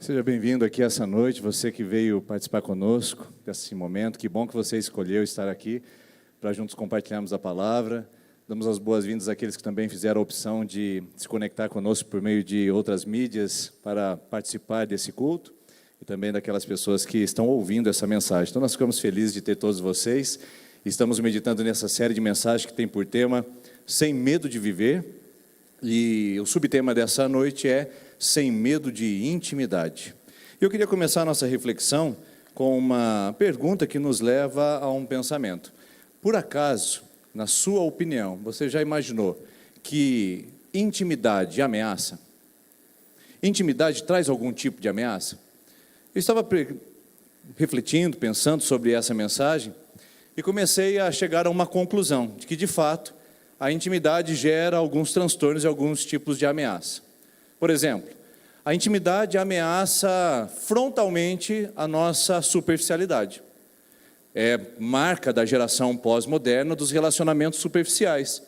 Seja bem-vindo aqui essa noite, você que veio participar conosco desse momento. Que bom que você escolheu estar aqui para juntos compartilharmos a palavra. Damos as boas-vindas àqueles que também fizeram a opção de se conectar conosco por meio de outras mídias para participar desse culto e também daquelas pessoas que estão ouvindo essa mensagem. Então nós ficamos felizes de ter todos vocês. Estamos meditando nessa série de mensagens que tem por tema Sem Medo de Viver, e o subtema dessa noite é Sem Medo de Intimidade. Eu queria começar a nossa reflexão com uma pergunta que nos leva a um pensamento. Por acaso, na sua opinião, você já imaginou que intimidade ameaça? Intimidade traz algum tipo de ameaça? Eu estava refletindo, pensando sobre essa mensagem e comecei a chegar a uma conclusão de que, de fato, a intimidade gera alguns transtornos e alguns tipos de ameaça. Por exemplo, a intimidade ameaça frontalmente a nossa superficialidade. É marca da geração pós-moderna dos relacionamentos superficiais.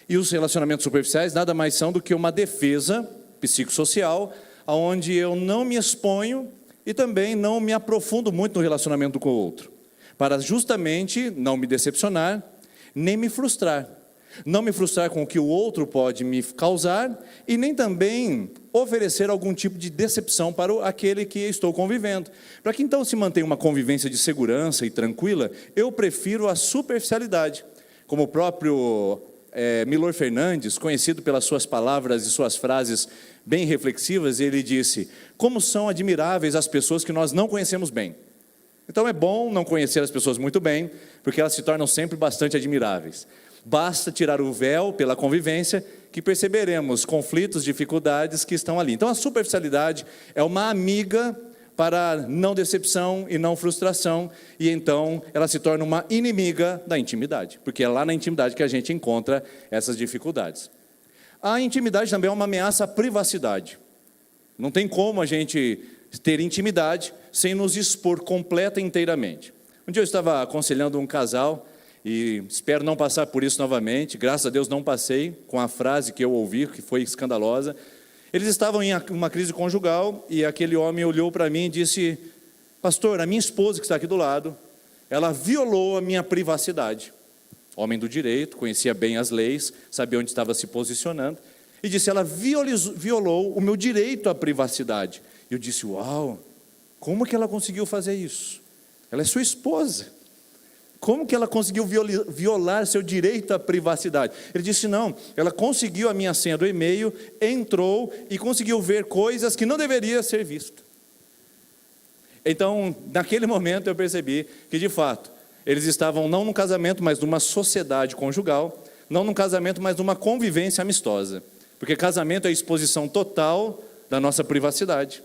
E os relacionamentos superficiais nada mais são do que uma defesa psicossocial, onde eu não me exponho e também não me aprofundo muito no relacionamento com o outro, para justamente não me decepcionar, nem me frustrar. Não me frustrar com o que o outro pode me causar e nem também oferecer algum tipo de decepção para aquele que estou convivendo. Para que então se mantenha uma convivência de segurança e tranquila, eu prefiro a superficialidade. Como o próprio Milor Fernandes, conhecido pelas suas palavras e suas frases bem reflexivas, ele disse: como são admiráveis as pessoas que nós não conhecemos bem. Então é bom não conhecer as pessoas muito bem, porque elas se tornam sempre bastante admiráveis. Basta tirar o véu pela convivência que perceberemos conflitos, dificuldades que estão ali. Então a superficialidade é uma amiga para não decepção e não frustração, e então ela se torna uma inimiga da intimidade, porque é lá na intimidade que a gente encontra essas dificuldades. A intimidade também é uma ameaça à privacidade. Não tem como a gente ter intimidade sem nos expor completa e inteiramente. Um dia eu estava aconselhando um casal, e espero não passar por isso novamente. Graças a Deus não passei com a frase que eu ouvi, que foi escandalosa. Eles estavam em uma crise conjugal e aquele homem olhou para mim e disse: pastor, a minha esposa que está aqui do lado, ela violou a minha privacidade. Homem do direito, conhecia bem as leis, sabia onde estava se posicionando, e disse: ela violou o meu direito à privacidade. E eu disse: uau, como que ela conseguiu fazer isso? Ela é sua esposa. Como que ela conseguiu violar seu direito à privacidade? Ele disse: não, ela conseguiu a minha senha do e-mail, entrou e conseguiu ver coisas que não deveria ser visto. Então, naquele momento eu percebi que, de fato, eles estavam não num casamento, mas numa sociedade conjugal, não num casamento, mas numa convivência amistosa. Porque casamento é a exposição total da nossa privacidade.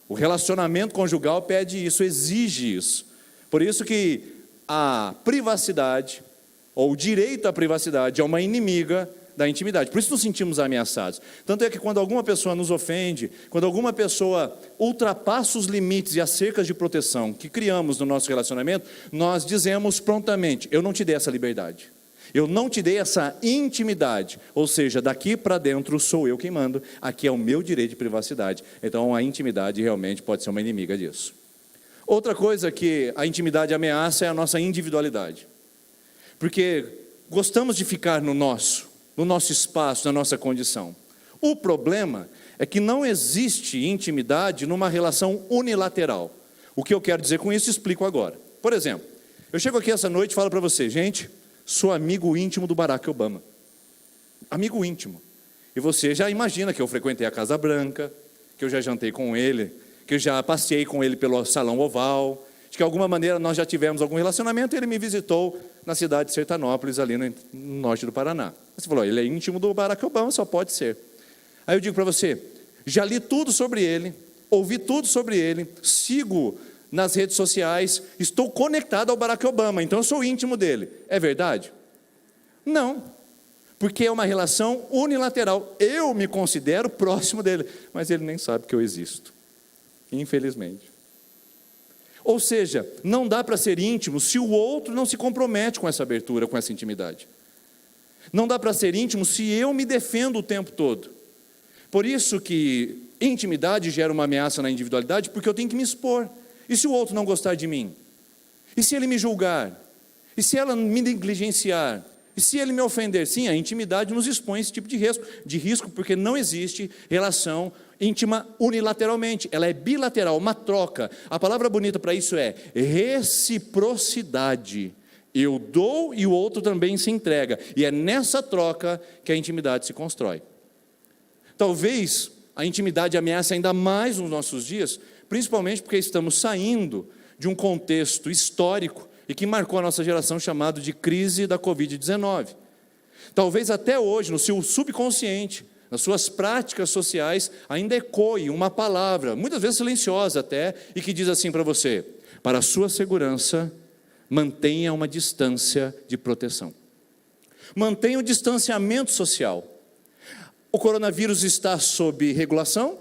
O relacionamento conjugal pede isso, exige isso. Por isso que a privacidade, ou o direito à privacidade, é uma inimiga da intimidade. Por isso nos sentimos ameaçados. Tanto é que quando alguma pessoa nos ofende, quando alguma pessoa ultrapassa os limites e as cercas de proteção que criamos no nosso relacionamento, nós dizemos prontamente: eu não te dei essa liberdade, eu não te dei essa intimidade. Ou seja, daqui para dentro sou eu quem mando, aqui é o meu direito de privacidade. Então a intimidade realmente pode ser uma inimiga disso. Outra coisa que a intimidade ameaça é a nossa individualidade. Porque gostamos de ficar no nosso espaço, na nossa condição. O problema é que não existe intimidade numa relação unilateral. O que eu quero dizer com isso, explico agora. Por exemplo, eu chego aqui essa noite e falo para você: gente, sou amigo íntimo do Barack Obama. Amigo íntimo. E você já imagina que eu frequentei a Casa Branca, que eu já jantei com ele, que eu já passei com ele pelo Salão Oval, de que de alguma maneira nós já tivemos algum relacionamento, e ele me visitou na cidade de Sertanópolis, ali no norte do Paraná. Você falou: ele é íntimo do Barack Obama, só pode ser. Aí eu digo para você: já li tudo sobre ele, ouvi tudo sobre ele, sigo nas redes sociais, estou conectado ao Barack Obama, então eu sou íntimo dele. É verdade? Não, porque é uma relação unilateral. Eu me considero próximo dele, mas ele nem sabe que eu existo. Infelizmente. Ou seja, não dá para ser íntimo se o outro não se compromete com essa abertura, com essa intimidade. Não dá para ser íntimo se eu me defendo o tempo todo. Por isso que Intimidade gera uma ameaça na individualidade porque eu tenho que me expor. E se o outro não gostar de mim? E se ele me julgar? E se ela me negligenciar? E se ele me ofender? Sim, a intimidade nos expõe a esse tipo de risco, porque não existe relação íntima unilateralmente, ela é bilateral, uma troca. A palavra bonita para isso é reciprocidade. Eu dou e o outro também se entrega, e é nessa troca que a intimidade se constrói. Talvez a intimidade ameace ainda mais nos nossos dias, principalmente porque estamos saindo de um contexto histórico e que marcou a nossa geração, chamado de crise da Covid-19. Talvez até hoje, no seu subconsciente, nas suas práticas sociais, ainda ecoe uma palavra, muitas vezes silenciosa até, e que diz assim para você: para a sua segurança, mantenha uma distância de proteção. Mantenha o distanciamento social. O coronavírus está sob regulação,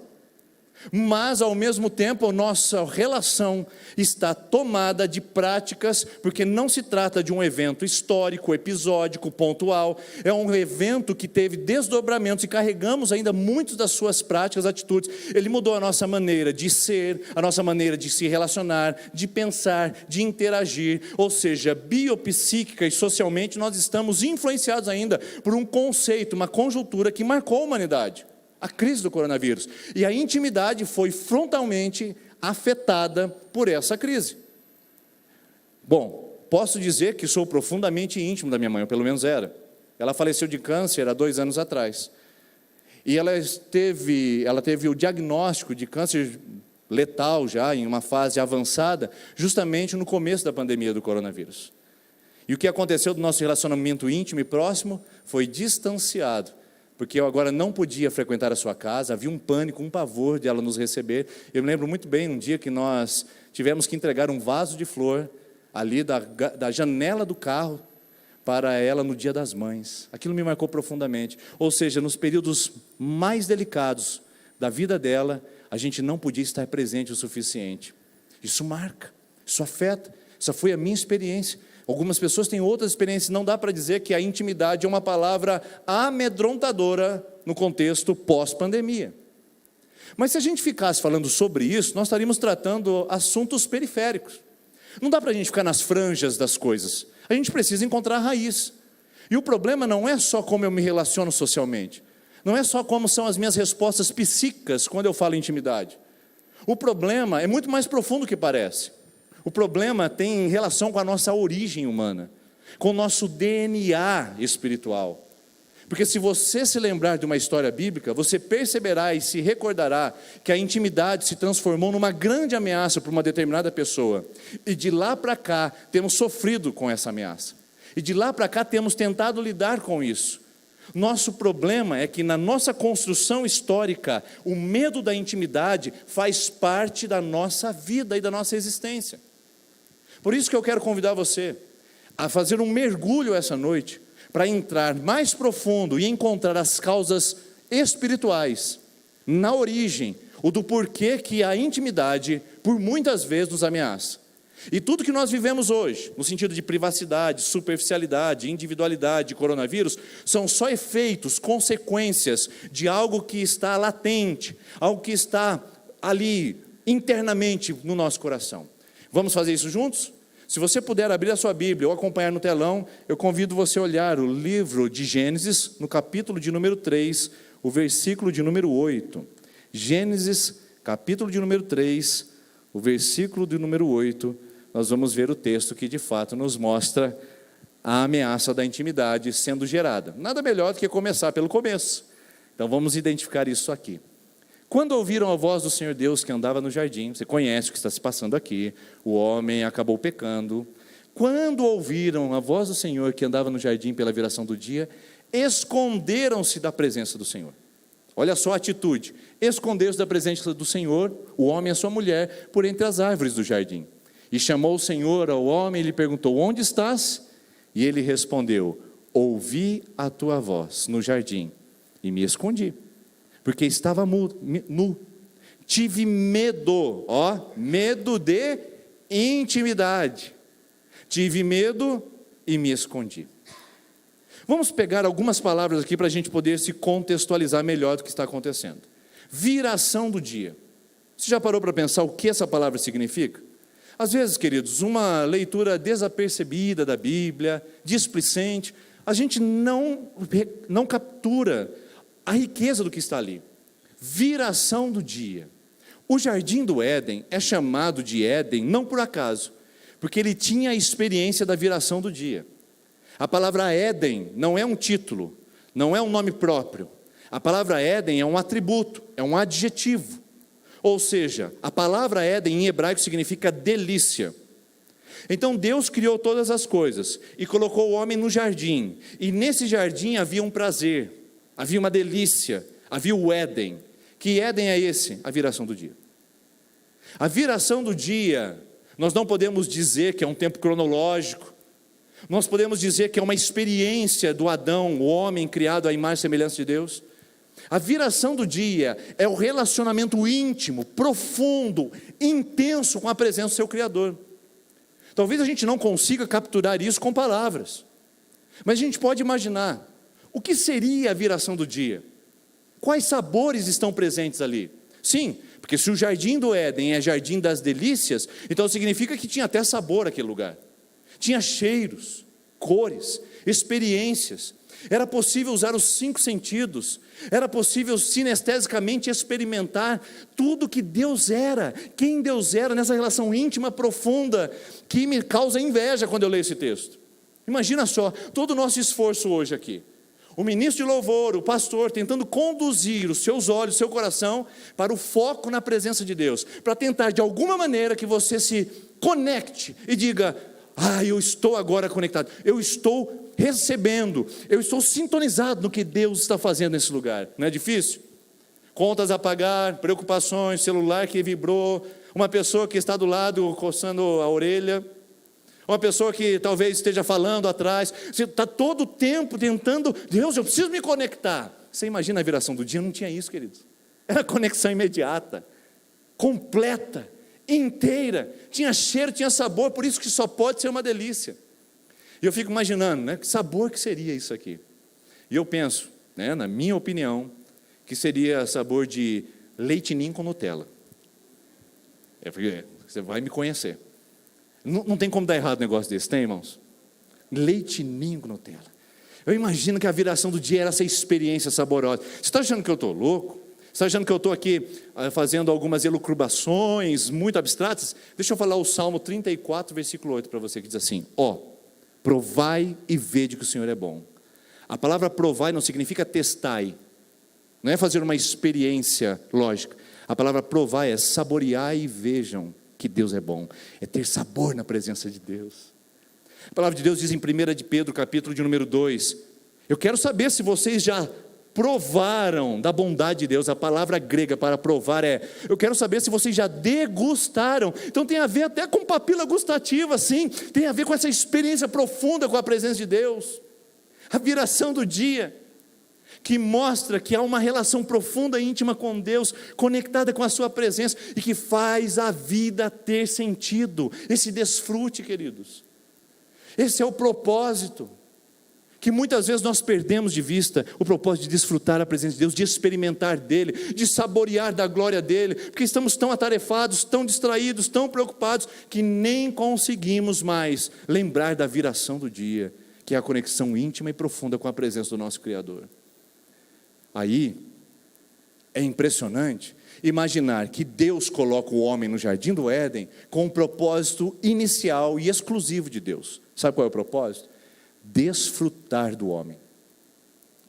mas ao mesmo tempo a nossa relação está tomada de práticas, porque não se trata de um evento histórico, episódico, pontual, é um evento que teve desdobramentos e carregamos ainda muitas das suas práticas, atitudes. Ele mudou a nossa maneira de ser, a nossa maneira de se relacionar, de pensar, de interagir, ou seja, biopsíquica e socialmente nós estamos influenciados ainda por um conceito, uma conjuntura que marcou a humanidade. A crise do coronavírus. E a intimidade foi frontalmente afetada por essa crise. Bom, posso dizer que sou profundamente íntimo da minha mãe, ou pelo menos era. Ela faleceu de câncer há 2 anos atrás. E ela teve o diagnóstico de câncer letal já, em uma fase avançada, justamente no começo da pandemia do coronavírus. E o que aconteceu do nosso relacionamento íntimo e próximo foi distanciado, porque eu agora não podia frequentar a sua casa, havia um pânico, um pavor de ela nos receber. Eu me lembro muito bem, um dia que nós tivemos que entregar um vaso de flor, ali da janela do carro, para ela no Dia das Mães. Aquilo me marcou profundamente. Ou seja, nos períodos mais delicados da vida dela, a gente não podia estar presente o suficiente. Isso marca, isso afeta, essa foi a minha experiência. Algumas pessoas têm outras experiências, não dá para dizer que a intimidade é uma palavra amedrontadora no contexto pós-pandemia. Mas se a gente ficasse falando sobre isso, nós estaríamos tratando assuntos periféricos. Não dá para a gente ficar nas franjas das coisas, a gente precisa encontrar a raiz. E o problema não é só como eu me relaciono socialmente, não é só como são as minhas respostas psíquicas quando eu falo em intimidade. O problema é muito mais profundo do que parece. O problema tem relação com a nossa origem humana, com o nosso DNA espiritual. Porque se você se lembrar de uma história bíblica, você perceberá e se recordará que a intimidade se transformou numa grande ameaça para uma determinada pessoa. E de lá para cá temos sofrido com essa ameaça. E de lá para cá temos tentado lidar com isso. Nosso problema é que na nossa construção histórica, o medo da intimidade faz parte da nossa vida e da nossa existência. Por isso que eu quero convidar você a fazer um mergulho essa noite, para entrar mais profundo e encontrar as causas espirituais, na origem, o do porquê que a intimidade, por muitas vezes, nos ameaça. E tudo que nós vivemos hoje, no sentido de privacidade, superficialidade, individualidade, coronavírus, são só efeitos, consequências de algo que está latente, algo que está ali internamente no nosso coração. Vamos fazer isso juntos? Se você puder abrir a sua Bíblia ou acompanhar no telão, eu convido você a olhar o livro de Gênesis, no capítulo de número 3, o versículo de número 8. Gênesis, capítulo de número 3, o versículo de número 8, nós vamos ver o texto que de fato nos mostra a ameaça da intimidade sendo gerada. Nada melhor do que começar pelo começo. Então vamos identificar isso aqui. Quando ouviram a voz do Senhor Deus que andava no jardim, você conhece o que está se passando aqui, o homem acabou pecando. Quando ouviram a voz do Senhor que andava no jardim pela viração do dia, esconderam-se da presença do Senhor. Olha só a atitude, esconderam-se da presença do Senhor, o homem e a sua mulher, por entre as árvores do jardim. E chamou o Senhor ao homem e lhe perguntou: onde estás? E ele respondeu: ouvi a tua voz no jardim e me escondi, porque estava nu. Tive medo, medo de intimidade. Tive medo e me escondi. Vamos pegar algumas palavras aqui para a gente poder se contextualizar melhor do que está acontecendo. Viração do dia. Você já parou para pensar o que essa palavra significa? Às vezes, queridos, uma leitura desapercebida da Bíblia, displicente, a gente não captura a riqueza do que está ali. Viração do dia. O jardim do Éden é chamado de Éden não por acaso, porque ele tinha a experiência da viração do dia. A palavra Éden não é um título, não é um nome próprio. A palavra Éden é um atributo, é um adjetivo. Ou seja, a palavra Éden em hebraico significa delícia. Então Deus criou todas as coisas e colocou o homem no jardim. E nesse jardim havia um prazer, havia uma delícia, havia o Éden. Que Éden é esse? A viração do dia. A viração do dia, nós não podemos dizer que é um tempo cronológico. Nós podemos dizer que é uma experiência do Adão, o homem criado à imagem e semelhança de Deus. A viração do dia é o relacionamento íntimo, profundo, intenso com a presença do seu Criador. Talvez a gente não consiga capturar isso com palavras, mas a gente pode imaginar, o que seria a viração do dia? Quais sabores estão presentes ali? Sim, porque se o jardim do Éden é jardim das delícias, então significa que tinha até sabor aquele lugar. Tinha cheiros, cores, experiências. Era possível usar os 5 sentidos. Era possível sinestesicamente experimentar tudo que Deus era, quem Deus era, nessa relação íntima, profunda, que me causa inveja quando eu leio esse texto. Imagina só, todo o nosso esforço hoje aqui. O ministro de louvor, o pastor, tentando conduzir os seus olhos, o seu coração, para o foco na presença de Deus, para tentar de alguma maneira que você se conecte e diga: eu estou agora conectado, eu estou recebendo, eu estou sintonizado no que Deus está fazendo nesse lugar. Não é difícil? Contas a pagar, preocupações, celular que vibrou, uma pessoa que está do lado coçando a orelha, uma pessoa que talvez esteja falando atrás, você está todo o tempo tentando, Deus, eu preciso me conectar. Você imagina a viração do dia? Não tinha isso, queridos. Era conexão imediata, completa, inteira, tinha cheiro, tinha sabor, por isso que só pode ser uma delícia. E eu fico imaginando, que sabor que seria isso aqui. E eu penso, na minha opinião, que seria sabor de leite ninho com Nutella. Você vai me conhecer. Não tem como dar errado um negócio desse, tem, irmãos? Leite ninho com Nutella. Eu imagino que a viração do dia era essa experiência saborosa. Você está achando que eu estou louco? Você está achando que eu estou aqui fazendo algumas elucubrações muito abstratas? Deixa eu falar o Salmo 34, versículo 8 para você, que diz assim: provai e vede que o Senhor é bom. A palavra provai não significa testai, não é fazer uma experiência lógica. A palavra provai é saborear e vejam que Deus é bom, é ter sabor na presença de Deus. A palavra de Deus diz em 1 de Pedro, capítulo de número 2, eu quero saber se vocês já provaram da bondade de Deus. A palavra grega para provar eu quero saber se vocês já degustaram. Então tem a ver até com papila gustativa, sim, tem a ver com essa experiência profunda com a presença de Deus. A viração do dia, que mostra que há uma relação profunda e íntima com Deus, conectada com a sua presença, e que faz a vida ter sentido, esse desfrute, queridos. Esse é o propósito, que muitas vezes nós perdemos de vista, o propósito de desfrutar a presença de Deus, de experimentar dEle, de saborear da glória dEle, porque estamos tão atarefados, tão distraídos, tão preocupados, que nem conseguimos mais lembrar da viração do dia, que é a conexão íntima e profunda com a presença do nosso Criador. Aí, é impressionante imaginar que Deus coloca o homem no jardim do Éden com um propósito inicial e exclusivo de Deus. Sabe qual é o propósito? Desfrutar do homem.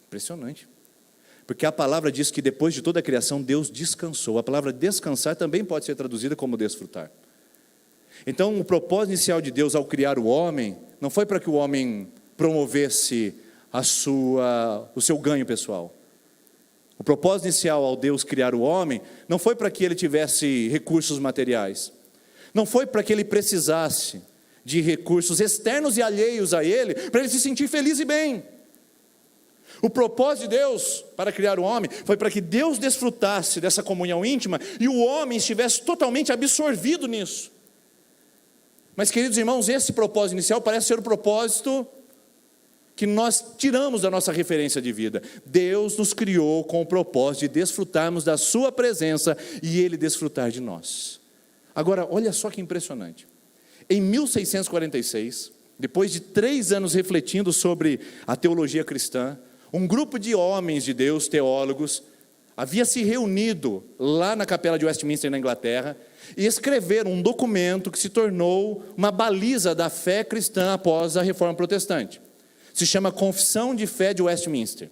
Impressionante. Porque a palavra diz que depois de toda a criação, Deus descansou. A palavra descansar também pode ser traduzida como desfrutar. Então, o propósito inicial de Deus ao criar o homem, não foi para que o homem promovesse o seu ganho pessoal. O propósito inicial ao Deus criar o homem, não foi para que ele tivesse recursos materiais. Não foi para que ele precisasse de recursos externos e alheios a ele, para ele se sentir feliz e bem. O propósito de Deus para criar o homem foi para que Deus desfrutasse dessa comunhão íntima e o homem estivesse totalmente absorvido nisso. Mas, queridos irmãos, esse propósito inicial parece ser o propósito que nós tiramos da nossa referência de vida. Deus nos criou com o propósito de desfrutarmos da sua presença e Ele desfrutar de nós. Agora, olha só que impressionante. Em 1646, depois de 3 anos refletindo sobre a teologia cristã, um grupo de homens de Deus, teólogos, havia se reunido lá na capela de Westminster, na Inglaterra, e escreveram um documento que se tornou uma baliza da fé cristã após a Reforma Protestante. Se chama Confissão de Fé de Westminster.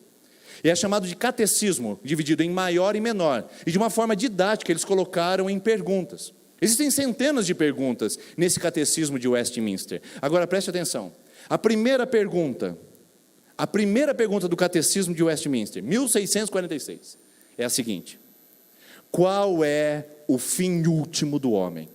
E é chamado de catecismo, dividido em maior e menor. E de uma forma didática eles colocaram em perguntas. Existem centenas de perguntas nesse catecismo de Westminster. Agora preste atenção. A primeira pergunta do catecismo de Westminster, 1646, é a seguinte: qual é o fim último do homem?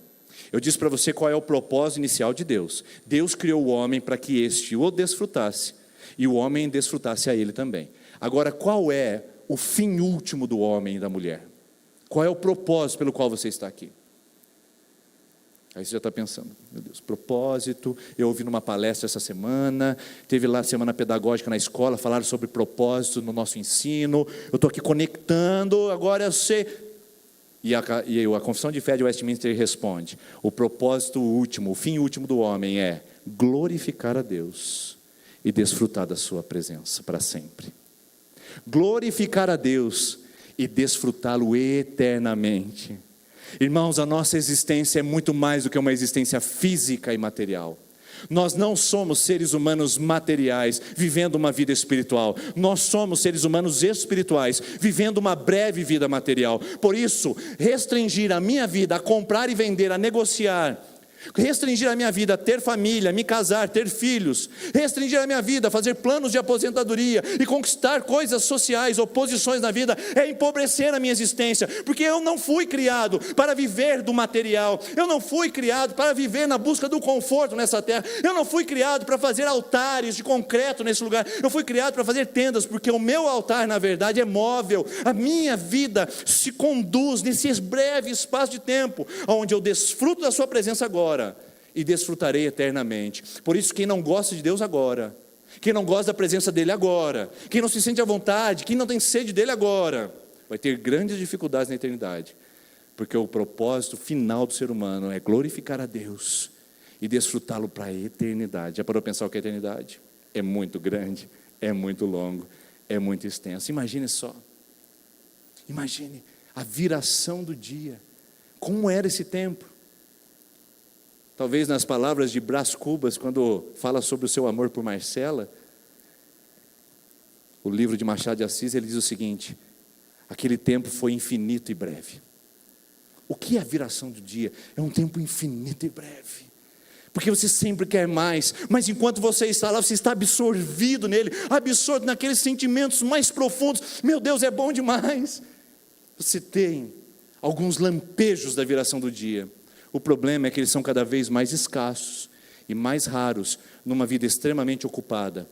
Eu disse para você qual é o propósito inicial de Deus. Deus criou o homem para que este o desfrutasse e o homem desfrutasse a ele também. Agora, qual é o fim último do homem e da mulher? Qual é o propósito pelo qual você está aqui? Aí você já está pensando, meu Deus, propósito. Eu ouvi numa palestra essa semana, teve lá a semana pedagógica na escola, falaram sobre propósito no nosso ensino. Eu estou aqui conectando, agora eu sei. E a Confissão de Fé de Westminster responde: o propósito último, o fim último do homem é glorificar a Deus e desfrutar da sua presença para sempre. Glorificar a Deus e desfrutá-lo eternamente. Irmãos, a nossa existência é muito mais do que uma existência física e material. Nós não somos seres humanos materiais vivendo uma vida espiritual. Nós somos seres humanos espirituais vivendo uma breve vida material. Por isso, restringir a minha vida a comprar e vender, a negociar, restringir a minha vida a ter família, me casar, ter filhos, restringir a minha vida a fazer planos de aposentadoria e conquistar coisas sociais ou posições na vida, é empobrecer a minha existência, porque eu não fui criado para viver do material, eu não fui criado para viver na busca do conforto nessa terra, eu não fui criado para fazer altares de concreto nesse lugar, eu fui criado para fazer tendas, porque o meu altar na verdade é móvel, a minha vida se conduz nesse breve espaço de tempo, onde eu desfruto da sua presença agora, e desfrutarei eternamente. Por isso, quem não gosta de Deus agora, quem não gosta da presença dele agora, quem não se sente à vontade, quem não tem sede dele agora, vai ter grandes dificuldades na eternidade, porque o propósito final do ser humano é glorificar a Deus e desfrutá-lo para a eternidade. Já parou para pensar o que é eternidade? É muito grande, é muito longo, é muito extenso. Imagine só, imagine a viração do dia, como era esse tempo. Talvez nas palavras de Brás Cubas, quando fala sobre o seu amor por Marcela, o livro de Machado de Assis, ele diz o seguinte: aquele tempo foi infinito e breve. O que é a viração do dia? É um tempo infinito e breve, porque você sempre quer mais, mas enquanto você está lá, você está absorvido nele, absorto naqueles sentimentos mais profundos. Meu Deus, é bom demais. Você tem alguns lampejos da viração do dia. O problema é que eles são cada vez mais escassos e mais raros numa vida extremamente ocupada,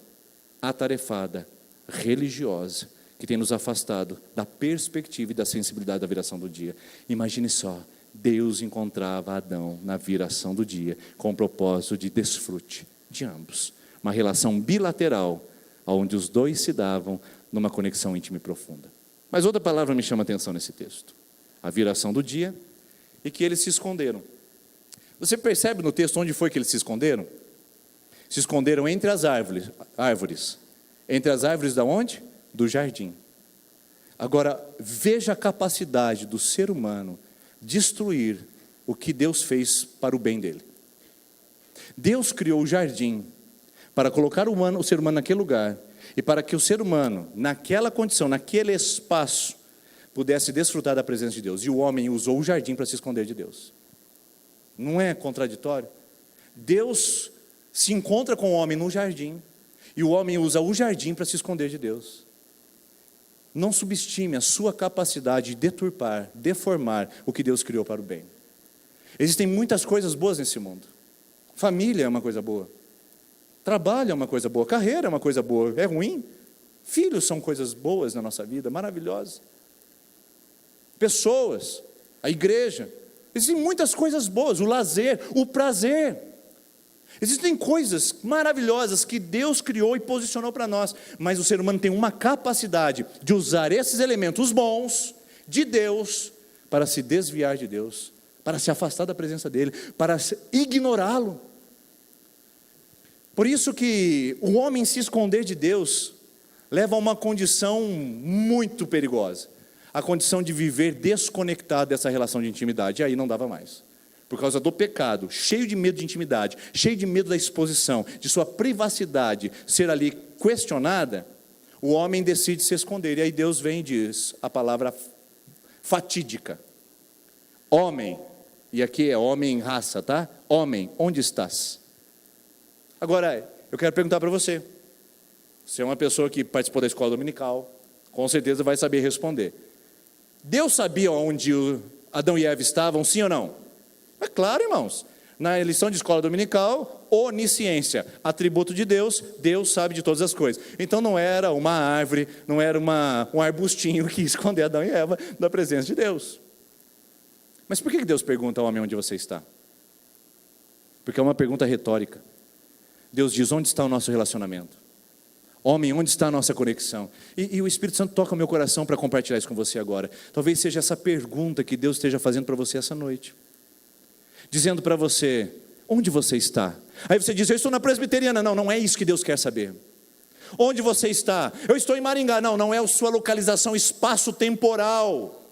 atarefada, religiosa, que tem nos afastado da perspectiva e da sensibilidade da viração do dia. Imagine só, Deus encontrava Adão na viração do dia com o propósito de desfrute de ambos, uma relação bilateral, onde os dois se davam numa conexão íntima e profunda. Mas outra palavra me chama a atenção nesse texto: a viração do dia, e que eles se esconderam. Você percebe no texto onde foi que eles se esconderam? Se esconderam entre as árvores. Entre as árvores da onde? Do jardim. Agora, veja a capacidade do ser humano destruir o que Deus fez para o bem dele. Deus criou o jardim para colocar o ser humano naquele lugar, e para que o ser humano, naquela condição, naquele espaço, pudesse desfrutar da presença de Deus. E o homem usou o jardim para se esconder de Deus. Não é contraditório? Deus se encontra com o homem no jardim, e o homem usa o jardim para se esconder de Deus. Não subestime a sua capacidade de deturpar, deformar o que Deus criou para o bem. Existem muitas coisas boas nesse mundo. Família é uma coisa boa. Trabalho é uma coisa boa. Carreira é uma coisa boa. É ruim? Filhos são coisas boas na nossa vida, maravilhosas. Pessoas, a igreja, existem muitas coisas boas, o lazer, o prazer. Existem coisas maravilhosas que Deus criou e posicionou para nós, mas o ser humano tem uma capacidade de usar esses elementos bons de Deus para se desviar de Deus, para se afastar da presença dele, para ignorá-lo. Por isso que o homem se esconder de Deus leva a uma condição muito perigosa, a condição de viver desconectado dessa relação de intimidade, e aí não dava mais. Por causa do pecado, cheio de medo de intimidade, cheio de medo da exposição, de sua privacidade ser ali questionada, o homem decide se esconder. E aí Deus vem e diz a palavra fatídica: homem, e aqui é homem raça, tá? Homem, onde estás? Agora, eu quero perguntar para você. Você é uma pessoa que participou da escola dominical, com certeza vai saber responder. Deus sabia onde Adão e Eva estavam, sim ou não? É claro, irmãos. Na lição de escola dominical, onisciência, atributo de Deus, Deus sabe de todas as coisas. Então não era uma árvore, não era um arbustinho que ia esconder Adão e Eva da presença de Deus. Mas por que Deus pergunta ao homem onde você está? Porque é uma pergunta retórica. Deus diz: onde está o nosso relacionamento? Homem, onde está a nossa conexão? E o Espírito Santo toca o meu coração para compartilhar isso com você agora. Talvez seja essa pergunta que Deus esteja fazendo para você essa noite, dizendo para você: onde você está? Aí você diz: eu estou na presbiteriana. Não, não é isso que Deus quer saber. Onde você está? Eu estou em Maringá. Não, não é a sua localização espaço-temporal.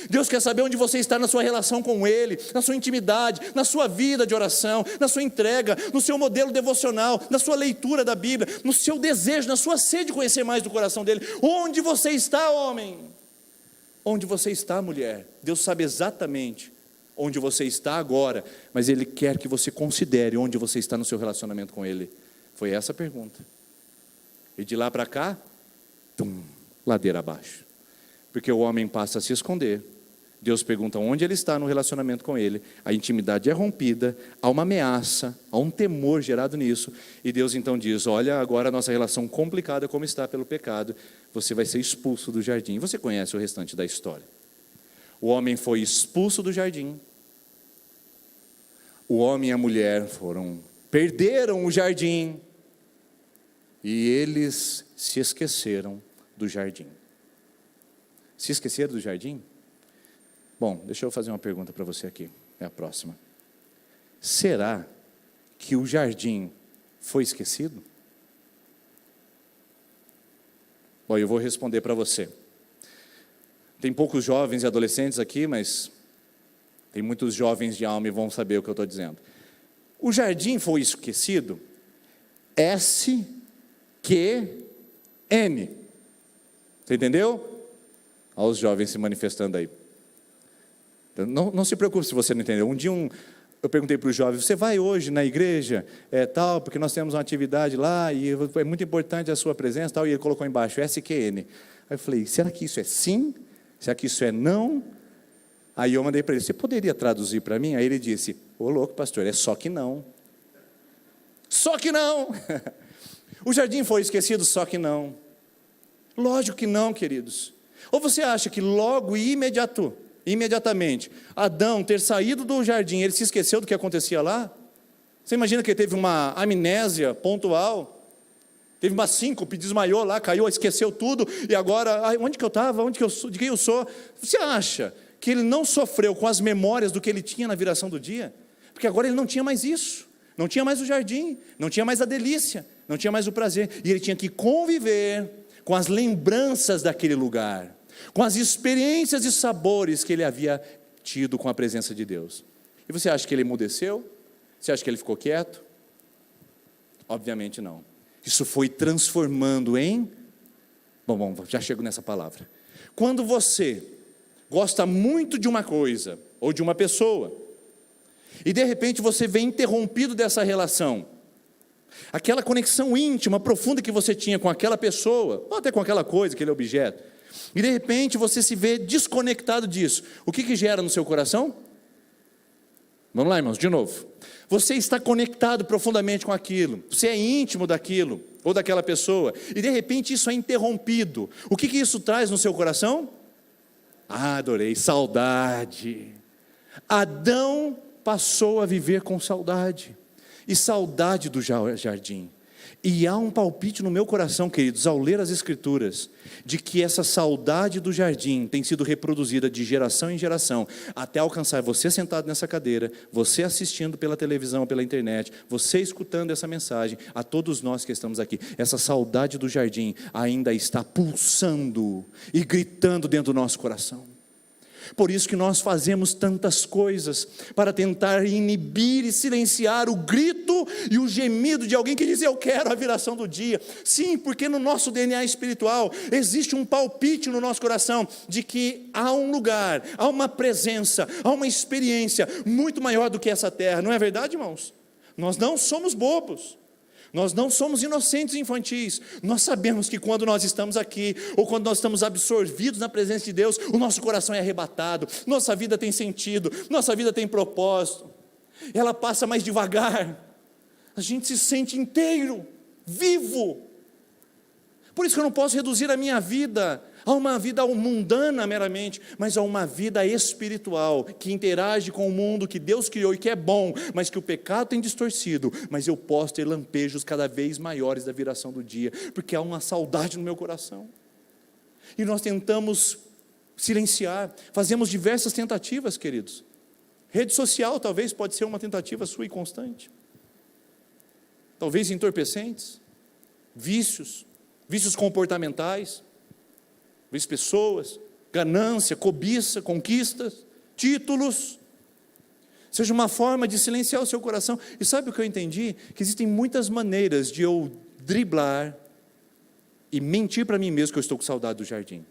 Deus quer saber onde você está na sua relação com Ele, na sua intimidade, na sua vida de oração, na sua entrega, no seu modelo devocional, na sua leitura da Bíblia, no seu desejo, na sua sede de conhecer mais do coração dEle. Onde você está, homem? Onde você está, mulher? Deus sabe exatamente onde você está agora, mas Ele quer que você considere onde você está no seu relacionamento com Ele. Foi essa a pergunta. E de lá para cá, ladeira abaixo. Porque o homem passa a se esconder. Deus pergunta onde ele está no relacionamento com ele. A intimidade é rompida, há uma ameaça, há um temor gerado nisso. E Deus então diz: olha, agora a nossa relação complicada como está pelo pecado, você vai ser expulso do jardim. Você conhece o restante da história. O homem foi expulso do jardim. O homem e a mulher perderam o jardim. E eles se esqueceram do jardim. Se esqueceram do jardim? Bom, deixa eu fazer uma pergunta para você aqui. É a próxima. Será que o jardim foi esquecido? Bom, eu vou responder para você. Tem poucos jovens e adolescentes aqui, mas tem muitos jovens de alma e vão saber o que eu estou dizendo. O jardim foi esquecido? S-Q-N. Você entendeu? Olha os jovens se manifestando aí. Não se preocupe se você não entendeu. Um dia eu perguntei para os jovens: você vai hoje na igreja? Porque nós temos uma atividade lá e é muito importante a sua presença. Tal, e ele colocou embaixo SQN. Aí eu falei: será que isso é sim? Será que isso é não? Aí eu mandei para ele: você poderia traduzir para mim? Aí ele disse: ô louco pastor, é só que não. Só que não. O jardim foi esquecido? Só que não. Lógico que não, queridos. Ou você acha que logo e imediatamente, Adão ter saído do jardim, ele se esqueceu do que acontecia lá? Você imagina que ele teve uma amnésia pontual? Teve uma síncope, desmaiou lá, caiu, esqueceu tudo, e agora, onde que eu estava? De quem eu sou? Você acha que ele não sofreu com as memórias do que ele tinha na viração do dia? Porque agora ele não tinha mais isso, não tinha mais o jardim, não tinha mais a delícia, não tinha mais o prazer, e ele tinha que conviver com as lembranças daquele lugar, com as experiências e sabores que ele havia tido com a presença de Deus. E você acha que ele emudeceu? Você acha que ele ficou quieto? Obviamente não. Isso foi transformando em... Bom, já chego nessa palavra. Quando você gosta muito de uma coisa, ou de uma pessoa, e de repente você vem interrompido dessa relação, aquela conexão íntima, profunda que você tinha com aquela pessoa, ou até com aquela coisa, aquele objeto, e de repente você se vê desconectado disso. O que gera no seu coração? Vamos lá, irmãos, de novo. Você está conectado profundamente com aquilo, você é íntimo daquilo, ou daquela pessoa, e de repente isso é interrompido. O que isso traz no seu coração? Adorei, saudade. Adão passou a viver com saudade. e saudade do jardim. E há um palpite no meu coração, queridos, ao ler as Escrituras, de que essa saudade do jardim tem sido reproduzida de geração em geração, até alcançar você sentado nessa cadeira, você assistindo pela televisão, pela internet, você escutando essa mensagem, a todos nós que estamos aqui. Essa saudade do jardim ainda está pulsando e gritando dentro do nosso coração. Por isso que nós fazemos tantas coisas para tentar inibir e silenciar o grito e o gemido de alguém que diz: eu quero a viração do dia. Sim, porque no nosso DNA espiritual existe um palpite no nosso coração de que há um lugar, há uma presença, há uma experiência muito maior do que essa terra. Não é verdade, irmãos? Nós não somos bobos. Nós não somos inocentes e infantis. Nós sabemos que quando nós estamos aqui, ou quando nós estamos absorvidos na presença de Deus, o nosso coração é arrebatado, nossa vida tem sentido, nossa vida tem propósito, ela passa mais devagar, a gente se sente inteiro, vivo. Por isso que eu não posso reduzir a minha vida a uma vida mundana meramente, mas a uma vida espiritual, que interage com o mundo que Deus criou e que é bom, mas que o pecado tem distorcido. Mas eu posso ter lampejos cada vez maiores da viração do dia, porque há uma saudade no meu coração. E nós tentamos silenciar, fazemos diversas tentativas, queridos. Rede social talvez pode ser uma tentativa sua e constante. Talvez entorpecentes, vícios comportamentais, pessoas, ganância, cobiça, conquistas, títulos, seja uma forma de silenciar o seu coração. E sabe o que eu entendi? Que existem muitas maneiras de eu driblar e mentir para mim mesmo que eu estou com saudade do jardim,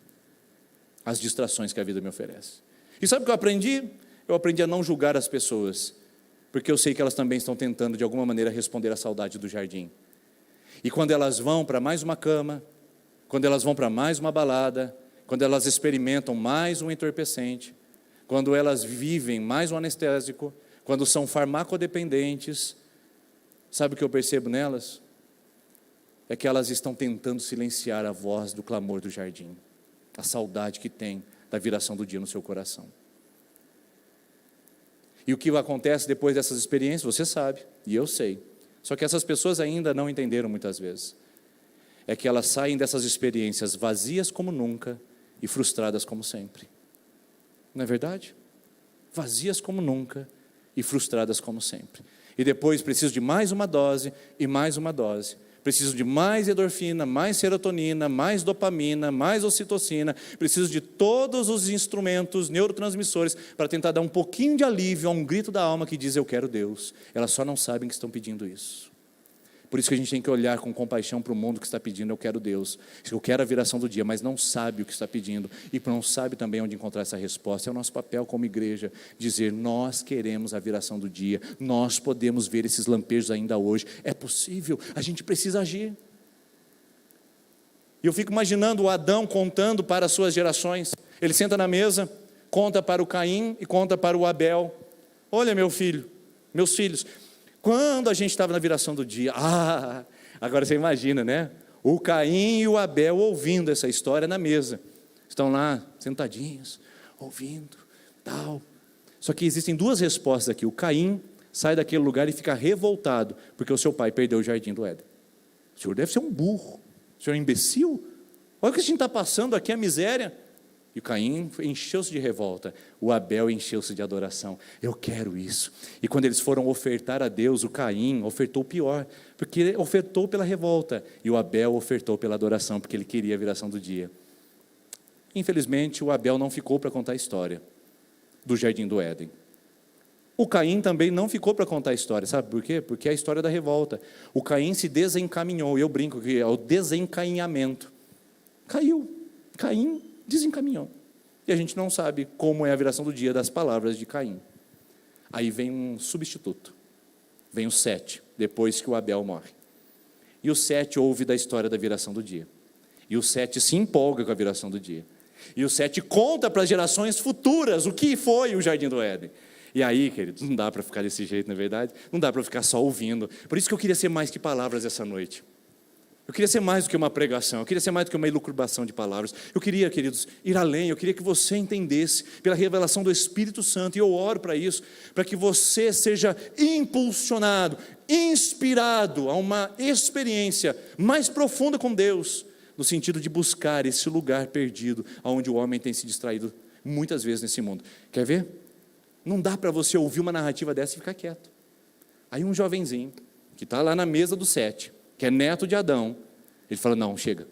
as distrações que a vida me oferece. E sabe o que eu aprendi? Eu aprendi a não julgar as pessoas, porque eu sei que elas também estão tentando de alguma maneira responder à saudade do jardim. E quando elas vão para mais uma cama, quando elas vão para mais uma balada, quando elas experimentam mais um entorpecente, quando elas vivem mais um anestésico, quando são farmacodependentes, sabe o que eu percebo nelas? É que elas estão tentando silenciar a voz do clamor do jardim, a saudade que tem da viração do dia no seu coração. E o que acontece depois dessas experiências, você sabe, e eu sei, só que essas pessoas ainda não entenderam muitas vezes. É que elas saem dessas experiências vazias como nunca e frustradas como sempre. Não é verdade? Vazias como nunca e frustradas como sempre. E depois preciso de mais uma dose e mais uma dose. Preciso de mais endorfina, mais serotonina, mais dopamina, mais ocitocina. Preciso de todos os instrumentos, neurotransmissores, para tentar dar um pouquinho de alívio a um grito da alma que diz: eu quero Deus. Elas só não sabem que estão pedindo isso. Por isso que a gente tem que olhar com compaixão para o mundo que está pedindo: eu quero Deus, eu quero a viração do dia, mas não sabe o que está pedindo e não sabe também onde encontrar essa resposta. É o nosso papel como igreja, dizer: nós queremos a viração do dia, nós podemos ver esses lampejos ainda hoje, é possível, a gente precisa agir. E eu fico imaginando o Adão contando para as suas gerações. Ele senta na mesa, conta para o Caim e conta para o Abel: olha, meus filhos, quando a gente estava na viração do dia, agora você imagina, né? O Caim e o Abel ouvindo essa história na mesa. Estão lá, sentadinhos, ouvindo, tal. Só que existem duas respostas aqui. O Caim sai daquele lugar e fica revoltado, porque o seu pai perdeu o jardim do Éden. O senhor deve ser um burro, o senhor é um imbecil. Olha o que a gente está passando aqui, a miséria. E o Caim encheu-se de revolta, o Abel encheu-se de adoração. Eu quero isso. E quando eles foram ofertar a Deus, o Caim ofertou pior, porque ele ofertou pela revolta, e o Abel ofertou pela adoração, porque ele queria a viração do dia. Infelizmente, o Abel não ficou para contar a história do jardim do Éden. O Caim também não ficou para contar a história, sabe por quê? Porque é a história da revolta. O Caim se desencaminhou, e eu brinco que é o desencaminhamento. Caim desencaminhou. E a gente não sabe como é a viração do dia das palavras de Caim. Aí vem um substituto. Vem o Sete, depois que o Abel morre. E o Sete ouve da história da viração do dia. E o Sete se empolga com a viração do dia. E o Sete conta para as gerações futuras o que foi o Jardim do Éden. E aí, queridos, não dá para ficar desse jeito, não é verdade? Não dá para ficar só ouvindo. Por isso que eu queria ser mais que palavras essa noite. Eu queria ser mais do que uma pregação, eu queria ser mais do que uma elucubração de palavras. Eu queria, queridos, ir além, eu queria que você entendesse pela revelação do Espírito Santo, e eu oro para isso, para que você seja impulsionado, inspirado a uma experiência mais profunda com Deus, no sentido de buscar esse lugar perdido, onde o homem tem se distraído muitas vezes nesse mundo. Quer ver? Não dá para você ouvir uma narrativa dessa e ficar quieto. Aí um jovenzinho, que está lá na mesa do Sete, que é neto de Adão, ele fala, não, chega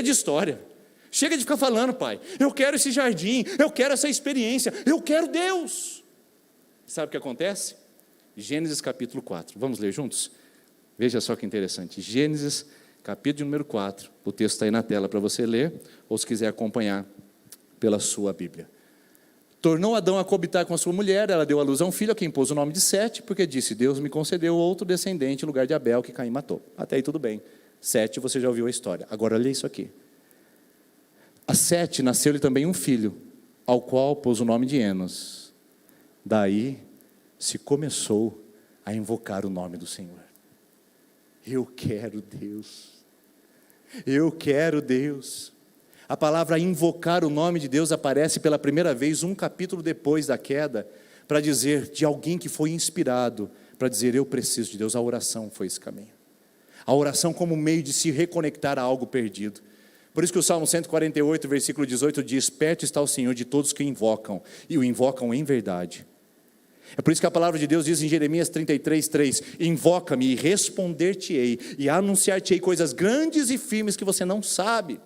de história, chega de ficar falando, pai, eu quero esse jardim, eu quero essa experiência, eu quero Deus. Sabe o que acontece? Gênesis capítulo 4, vamos ler juntos? Veja só que interessante, Gênesis capítulo número 4, o texto está aí na tela para você ler, ou se quiser acompanhar pela sua Bíblia. Tornou Adão a coabitar com a sua mulher, ela deu à luz a um filho, a quem pôs o nome de Sete, porque disse, Deus me concedeu outro descendente em lugar de Abel, que Caim matou. Até aí tudo bem. Sete, você já ouviu a história. Agora olha isso aqui. A Sete nasceu-lhe também um filho, ao qual pôs o nome de Enos. Daí se começou a invocar o nome do Senhor. Eu quero Deus. Eu quero Deus. A palavra invocar o nome de Deus aparece pela primeira vez um capítulo depois da queda, para dizer de alguém que foi inspirado, para dizer eu preciso de Deus. A oração foi esse caminho. A oração como meio de se reconectar a algo perdido. Por isso que o Salmo 148, versículo 18 diz, perto está o Senhor de todos que o invocam, e o invocam em verdade. É por isso que a palavra de Deus diz em Jeremias 33, 3, invoca-me e responder-te-ei, e anunciar-te-ei coisas grandes e firmes que você não sabe.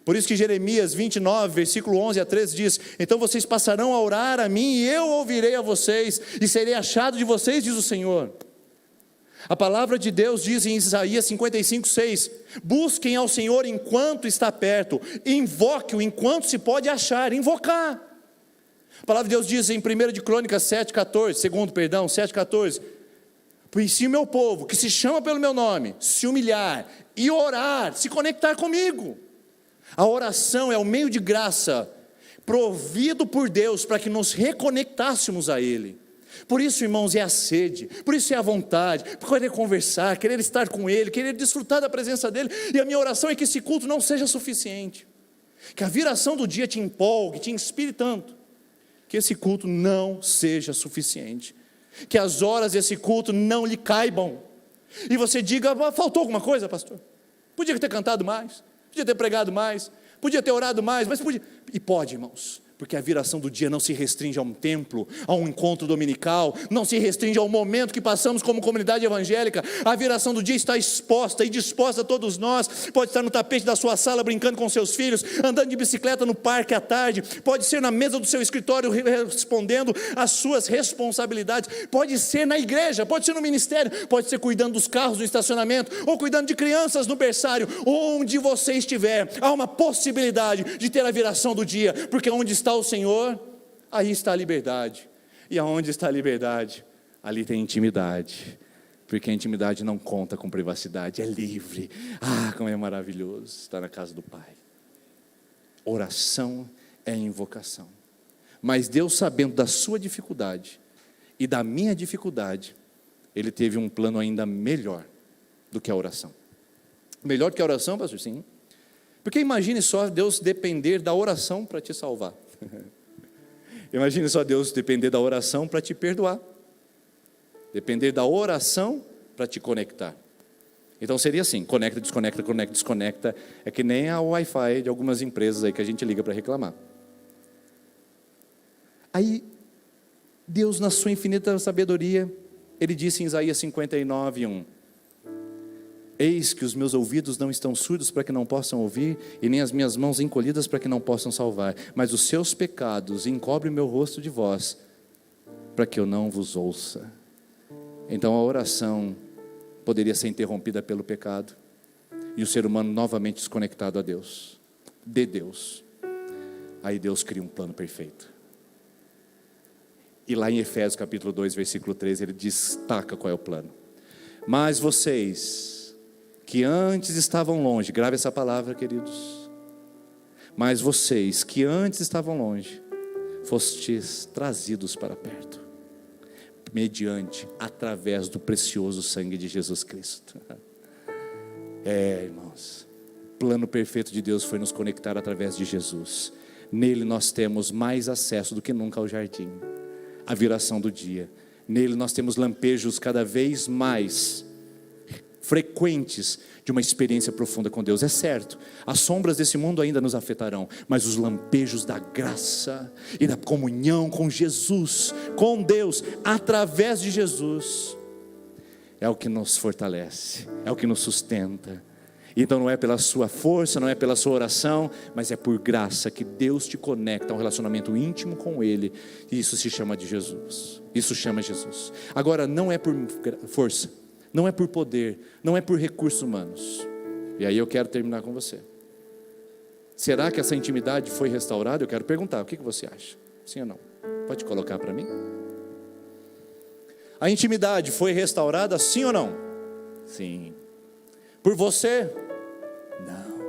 Por isso que Jeremias 29, versículo 11 a 13 diz, então vocês passarão a orar a mim, e eu ouvirei a vocês, e serei achado de vocês, diz o Senhor. A palavra de Deus diz em Isaías 55, 6, busquem ao Senhor enquanto está perto, invoque-o enquanto se pode achar, invocar. A palavra de Deus diz em 1 de Crônicas 7,14, pois se o meu povo, que se chama pelo meu nome, se humilhar e orar, se conectar comigo. A oração é o meio de graça provido por Deus para que nos reconectássemos a Ele. Por isso, irmãos, é a sede, por isso é a vontade, por querer conversar, querer estar com Ele, querer desfrutar da presença dEle. E a minha oração é que esse culto não seja suficiente, que a viração do dia te empolgue, te inspire tanto, que esse culto não seja suficiente, que as horas desse culto não lhe caibam, e você diga, faltou alguma coisa, pastor? Podia ter cantado mais, podia ter pregado mais, podia ter orado mais, mas podia, e pode, irmãos, porque a viração do dia não se restringe a um templo, a um encontro dominical, não se restringe ao momento que passamos como comunidade evangélica. A viração do dia está exposta e disposta a todos nós. Pode estar no tapete da sua sala brincando com seus filhos, andando de bicicleta no parque à tarde, pode ser na mesa do seu escritório respondendo às suas responsabilidades, pode ser na igreja, pode ser no ministério, pode ser cuidando dos carros no estacionamento, ou cuidando de crianças no berçário. Onde você estiver, há uma possibilidade de ter a viração do dia, porque onde está o Senhor, aí está a liberdade, e aonde está a liberdade, ali tem intimidade, porque a intimidade não conta com privacidade, é livre. Como é maravilhoso estar na casa do Pai. Oração é invocação, mas Deus, sabendo da sua dificuldade e da minha dificuldade, Ele teve um plano ainda melhor do que a oração. Melhor do que a oração, pastor? Sim. Porque imagine só Deus depender da oração para te salvar. Imagine só Deus depender da oração para te perdoar, depender da oração para te conectar. Então seria assim, conecta, desconecta, é que nem a Wi-Fi de algumas empresas aí que a gente liga para reclamar. Aí, Deus, na sua infinita sabedoria, Ele disse em Isaías 59, 1, eis que os meus ouvidos não estão surdos para que não possam ouvir, e nem as minhas mãos encolhidas para que não possam salvar, mas os seus pecados encobrem o meu rosto de vós, para que eu não vos ouça. Então a oração poderia ser interrompida pelo pecado, e o ser humano novamente desconectado a Deus, de Deus. Aí Deus cria um plano perfeito. E lá em Efésios capítulo 2, versículo 13, Ele destaca qual é o plano. Mas vocês, que antes estavam longe, grave essa palavra, queridos, mas vocês que antes estavam longe, fostes trazidos para perto, através do precioso sangue de Jesus Cristo. Irmãos, o plano perfeito de Deus foi nos conectar através de Jesus. Nele nós temos mais acesso do que nunca ao jardim, à viração do dia. Nele nós temos lampejos cada vez mais frequentes de uma experiência profunda com Deus. É certo, as sombras desse mundo ainda nos afetarão, mas os lampejos da graça e da comunhão com Jesus, com Deus, através de Jesus, é o que nos fortalece, é o que nos sustenta. Então não é pela sua força, não é pela sua oração, mas é por graça que Deus te conecta a um relacionamento íntimo com Ele, e isso se chama de Jesus. Isso chama Jesus. Agora, não é por força, não é por poder, não é por recursos humanos. E aí eu quero terminar com você. Será que essa intimidade foi restaurada? Eu quero perguntar, o que você acha? Sim ou não? Pode colocar para mim? A intimidade foi restaurada, sim ou não? Sim. Por você? Não.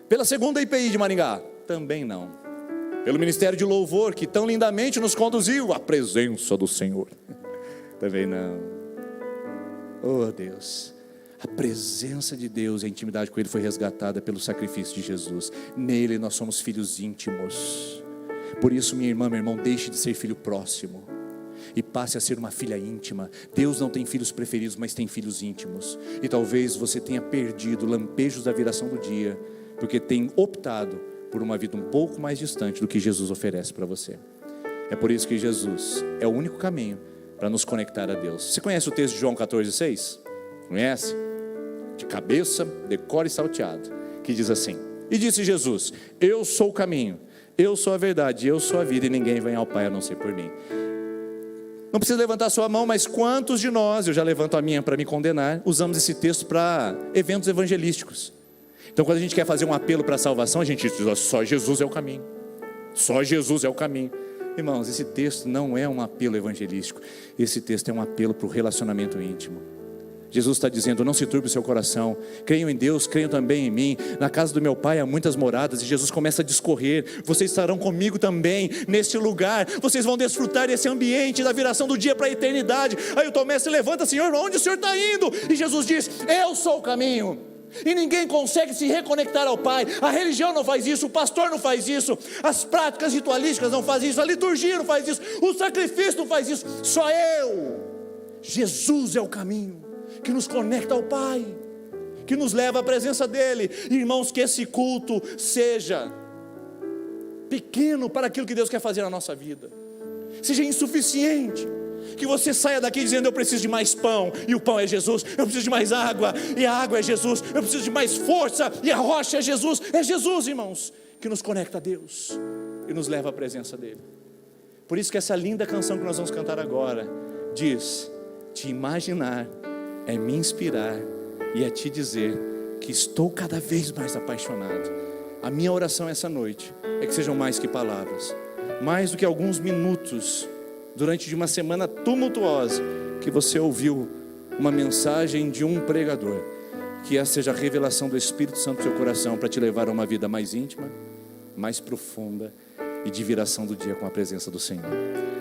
Pela segunda IPI de Maringá? Também não. Pelo Ministério de Louvor, que tão lindamente nos conduziu à presença do Senhor? Também não. Oh Deus, a presença de Deus e a intimidade com Ele foi resgatada pelo sacrifício de Jesus. Nele nós somos filhos íntimos. Por isso, minha irmã, meu irmão, deixe de ser filho próximo e passe a ser uma filha íntima. Deus não tem filhos preferidos, mas tem filhos íntimos. E talvez você tenha perdido lampejos da viração do dia, porque tem optado por uma vida um pouco mais distante do que Jesus oferece para você. É por isso que Jesus é o único caminho para nos conectar a Deus. Você conhece o texto de João 14,6? Conhece? De cabeça, decora e salteado, que diz assim: e disse Jesus: eu sou o caminho, eu sou a verdade, eu sou a vida, e ninguém vem ao Pai a não ser por mim. Não precisa levantar a sua mão, mas quantos de nós, eu já levanto a minha para me condenar, usamos esse texto para eventos evangelísticos? Então quando a gente quer fazer um apelo para a salvação, a gente diz: só Jesus é o caminho, só Jesus é o caminho. Irmãos, esse texto não é um apelo evangelístico, esse texto é um apelo para o relacionamento íntimo. Jesus está dizendo: não se turbe o seu coração, creiam em Deus, creiam também em mim. Na casa do meu Pai há muitas moradas. E Jesus começa a discorrer: vocês estarão comigo também neste lugar, vocês vão desfrutar desse ambiente da viração do dia para a eternidade. Aí o Tomé se levanta: Senhor, onde o Senhor está indo? E Jesus diz: eu sou o caminho. E ninguém consegue se reconectar ao Pai. A religião não faz isso, o pastor não faz isso, as práticas ritualísticas não fazem isso, a liturgia não faz isso, o sacrifício não faz isso. Só eu, Jesus é o caminho que nos conecta ao Pai, que nos leva à presença dEle. Irmãos, que esse culto seja pequeno para aquilo que Deus quer fazer na nossa vida, seja insuficiente, que você saia daqui dizendo: eu preciso de mais pão, e o pão é Jesus. Eu preciso de mais água, e a água é Jesus. Eu preciso de mais força, e a rocha é Jesus. É Jesus, irmãos, que nos conecta a Deus e nos leva à presença dEle. Por isso que essa linda canção que nós vamos cantar agora diz: te imaginar é me inspirar e é te dizer que estou cada vez mais apaixonado. A minha oração essa noite é que sejam mais que palavras, mais do que alguns minutos durante de uma semana tumultuosa, que você ouviu uma mensagem de um pregador, que essa seja a revelação do Espírito Santo no seu coração para te levar a uma vida mais íntima, mais profunda e de viração do dia com a presença do Senhor.